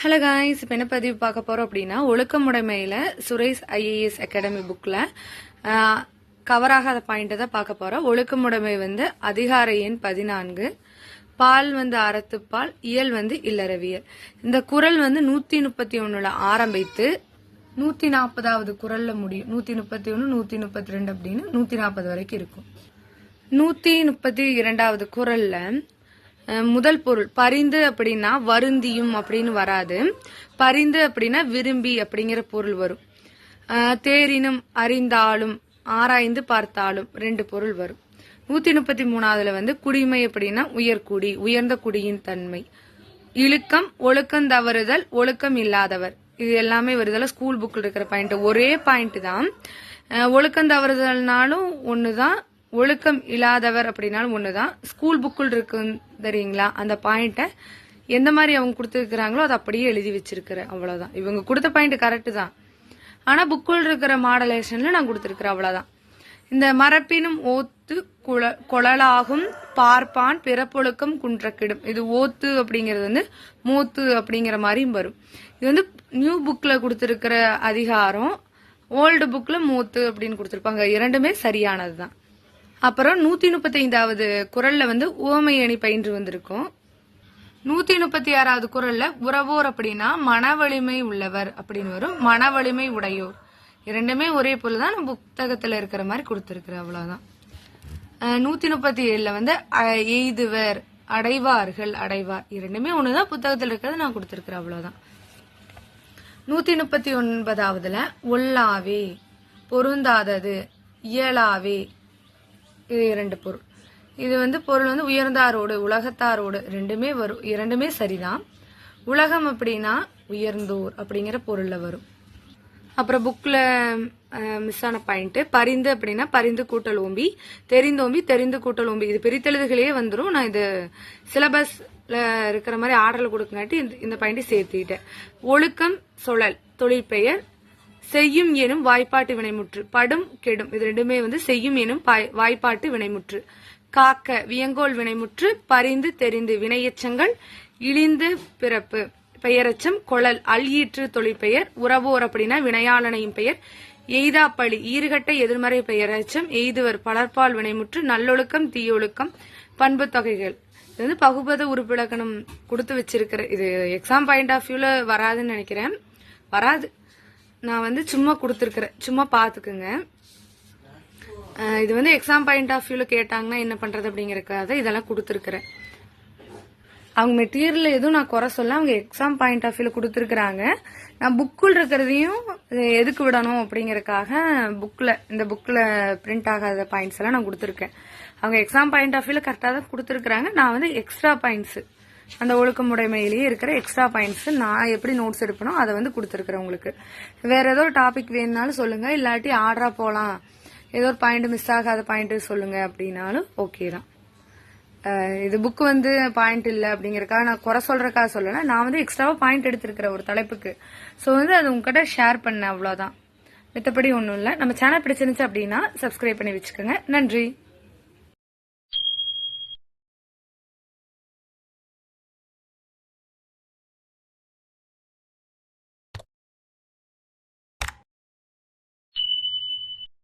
Hello guys, இப்போ என்ன பதிவு பார்க்க போகிறோம் அப்படின்னா, ஒழுக்கமுடைமையில் சுரேஷ் IAS அகாடமி புக்கில் கவராகாத பாயிண்ட்டை தான் பார்க்க போகிறோம். ஒழுக்கமுடைமை அதிகார எண் 14, பால் அறத்துப்பால், இயல் இல்லறவியல். இந்த குறள் 131 ஆரம்பித்து 140வது குறள்ல முடியும். 131, 132 அப்படின்னு 140 வரைக்கும் இருக்கும். 132வது குறள்ல முதல் பொருள் பரிந்து அப்படின்னா வருந்தியும் அப்படின்னு வராது. பரிந்து அப்படின்னா விரும்பி அப்படிங்கிற பொருள் வரும். தேரினும் அறிந்தாலும் ஆராய்ந்து பார்த்தாலும் 2 பொருள் வரும். 133ல குடிமை அப்படின்னா உயர்குடி, உயர்ந்த குடியின் தன்மை. இழுக்கம் ஒழுக்கம் தவறுதல், ஒழுக்கம் இல்லாதவர். இது எல்லாமே வருதல ஸ்கூல் புக்கில் இருக்கிற பாயிண்ட். ஒரே பாயிண்ட் தான். ஒழுக்கம் தவறுதல்னாலும் ஒண்ணுதான், ஒழுக்கம் இல்லாதவர் அப்படின்னாலும் ஒண்ணுதான். ஸ்கூல் புக்குள் இருக்கு தெரியுங்களா, அந்த பாயிண்ட எந்த மாதிரி அவங்க கொடுத்துருக்காங்களோ அதை அப்படியே எழுதி வச்சிருக்கிறேன். அவ்வளவுதான். இவங்க கொடுத்த பாயிண்ட் கரெக்ட் தான், ஆனா புக்குள் இருக்கிற மாடலேஷன்ல நான் கொடுத்துருக்கிறேன். அவ்வளவுதான். இந்த மரப்பினும் ஓத்து கொழலாகும் பார்ப்பான் பிறப்பொழுக்கம் குன்றக்கிடும். இது ஓத்து அப்படிங்கிறது மூத்து அப்படிங்கிற மாதிரியும் வரும். இது நியூ புக்ல கொடுத்திருக்கிற அதிகாரம், ஓல்டு புக்ல மூத்து அப்படின்னு கொடுத்திருப்பாங்க. இரண்டுமே சரியானதுதான். அப்புறம் 135வது குறள்ல உவமை அணி பயின்று வந்திருக்கும். 136வது குறள்ல உறவோர் அப்படின்னா மன வலிமை உள்ளவர் அப்படின்னு வரும். மன வலிமை உடையோர். இரண்டுமே ஒரே பொருள் தான், புத்தகத்துல இருக்கிற மாதிரி கொடுத்திருக்கிறேன். அவ்வளவுதான். 137ல எய்துவர், அடைவார்கள், அடைவார். இரண்டுமே ஒண்ணுதான், புத்தகத்துல இருக்கிறத நான் கொடுத்திருக்கிறேன். அவ்வளவுதான். 139வதுல ஒல்லாவே, பொருந்தாதது, இயலாவே. இது 2 பொருள். இது பொருள் உயர்ந்தாரோடு உலகத்தாரோடு ரெண்டுமே வரும். இரண்டுமே சரிதான். உலகம் அப்படின்னா உயர்ந்தோர் அப்படிங்கிற பொருள்ல வரும். அப்புறம் புக்ல மிஸ் ஆன பாயிண்ட் பரிந்து அப்படின்னா பரிந்து கூட்டல் ஓம்பி, தெரிந்தோம்பி, தெரிந்து கூட்டல் ஓம்பி. இது பிரித்தெழுதுகளே வந்துடும். நான் இது சிலபஸ்ல இருக்கிற மாதிரி ஆர்டர்ல கொடுக்கங்காட்டி இந்த பாயிண்ட் சேர்த்துக்கிட்டேன். ஒழுக்கம் சொழல் தொழிற்பெயர், செய்யும் எனும் வாய்ப்பாட்டு வினைமுற்று, படும் கெடும். இது ரெண்டுமே செய்யும் எனும் வாய்ப்பாட்டு வினைமுற்று. காக்க வியங்கோல் வினைமுற்று, பரிந்து தெரிந்து வினையச்சங்கள், இழிந்து பிறப்பு பெயரச்சம், கொழல் அல்ஈற்று தொழிற்பெயர், உறவோர் அப்படின்னா வினையாளனையும் பெயர், எய்தாப்பழி ஈறுகட்ட எதிர்மறை பெயரச்சம், எய்துவர் பலர்பால் வினைமுற்று, நல்லொழுக்கம் தீயொழுக்கம், பண்பு தொகைகள். இது பகுபத உறுப்பிலக்கணம் கொடுத்து வச்சிருக்கிற. இது எக்ஸாம் பாயிண்ட் ஆஃப் வியூல வராதுன்னு நினைக்கிறேன். வராது. நான் சும்மா கொடுத்துருக்கிறேன், சும்மா பாத்துக்குங்க. இது எக்ஸாம் பாயிண்ட் ஆஃப் வியூல கேட்டாங்கன்னா என்ன பண்றது அப்படிங்கறதுக்காக இதெல்லாம் கொடுத்துருக்கிறேன். அவங்க மெட்டீரியல் எதுவும் நான் குறை சொல்ல, அவங்க எக்ஸாம் பாயிண்ட் ஆஃப் வியூல கொடுத்துருக்காங்க. நான் புக்குள் இருக்கிறதையும் எதுக்கு விடணும் அப்படிங்கறதுக்காக இந்த புக்ல பிரிண்ட் ஆகாத பாயிண்ட்ஸ் எல்லாம் நான் கொடுத்துருக்கேன். அவங்க எக்ஸாம் பாயிண்ட் ஆஃப் வியூல கரெக்டா தான் கொடுத்துருக்காங்க. நான் எக்ஸ்ட்ரா பாயிண்ட்ஸ், அந்த ஒழுக்கமுடைமையிலேயே இருக்கிற எக்ஸ்ட்ரா பாயிண்ட்ஸ் நான் எப்படி நோட்ஸ் எடுப்பனோ அதை கொடுத்துருக்கிறேன் உங்களுக்கு. வேற ஏதோ ஒரு டாபிக் வேணும்னாலும் சொல்லுங்க, இல்லாட்டி ஆர்டரா போலாம், ஏதோ ஒரு பாயிண்ட் மிஸ் ஆகாத பாயிண்ட் சொல்லுங்க அப்படின்னாலும் ஓகே தான். இது புக் பாயிண்ட் இல்ல அப்படிங்கறக்காக நான் குறை சொல்றதுக்காக சொல்லல. நான் எக்ஸ்ட்ராவா பாயிண்ட் எடுத்திருக்கிறேன் ஒரு தலைப்புக்கு. சோ அது உங்ககிட்ட ஷேர் பண்ண, அவ்வளவுதான். மத்தபடி ஒண்ணும் இல்ல. நம்ம சேனல் பிடிச்சிருந்துச்சு அப்படின்னா சப்ஸ்கிரைப் பண்ணி வச்சுக்கோங்க. நன்றி.